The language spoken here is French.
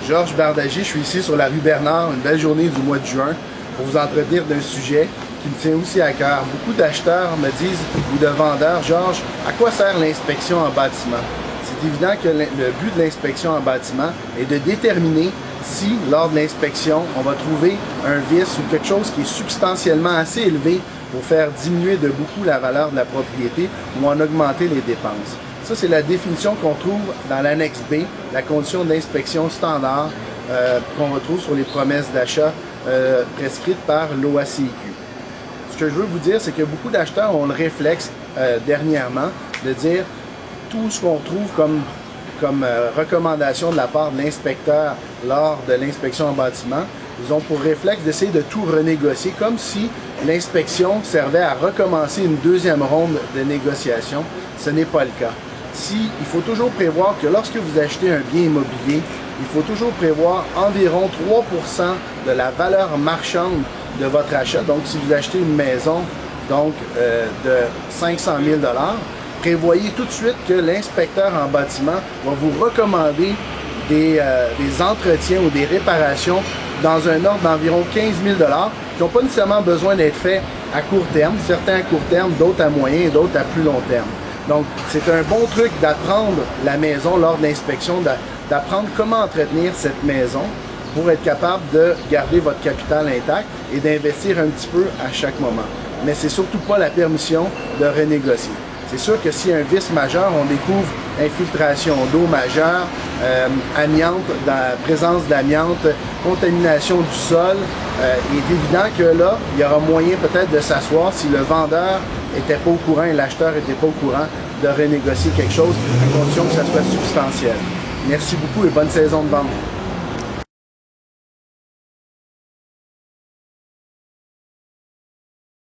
Georges Bardagy, je suis ici sur la rue Bernard, une belle journée du mois de juin, pour vous entretenir d'un sujet qui me tient aussi à cœur. Beaucoup d'acheteurs me disent, ou de vendeurs, Georges, à quoi sert l'inspection en bâtiment? C'est évident que le but de l'inspection en bâtiment est de déterminer si, lors de l'inspection, on va trouver un vice ou quelque chose qui est substantiellement assez élevé pour faire diminuer de beaucoup la valeur de la propriété ou en augmenter les dépenses. Ça, c'est la définition qu'on trouve dans l'annexe B, la condition d'inspection standard qu'on retrouve sur les promesses d'achat prescrites par l'OACIQ. Ce que je veux vous dire, c'est que beaucoup d'acheteurs ont le réflexe dernièrement de dire tout ce qu'on trouve comme recommandation de la part de l'inspecteur lors de l'inspection en bâtiment, ils ont pour réflexe d'essayer de tout renégocier, comme si l'inspection servait à recommencer une deuxième ronde de négociation. Ce n'est pas le cas. Il faut toujours prévoir que lorsque vous achetez un bien immobilier, il faut toujours prévoir environ 3% de la valeur marchande de votre achat. Donc, si vous achetez une maison de 500 000 $, prévoyez tout de suite que l'inspecteur en bâtiment va vous recommander des entretiens ou des réparations dans un ordre d'environ 15 000 $ qui n'ont pas nécessairement besoin d'être faits à court terme, certains à court terme, d'autres à moyen et d'autres à plus long terme. Donc, c'est un bon truc d'apprendre la maison lors de l'inspection, d'apprendre comment entretenir cette maison pour être capable de garder votre capital intact et d'investir un petit peu à chaque moment. Mais c'est surtout pas la permission de renégocier. C'est sûr que s'il y a un vice majeur, on découvre infiltration d'eau majeure, amiante, présence d'amiante, contamination du sol. Il est évident que là, il y aura moyen peut-être de s'asseoir si le vendeur n'était pas au courant et l'acheteur n'était pas au courant de renégocier quelque chose à condition que ça soit substantiel. Merci beaucoup et bonne saison de vente.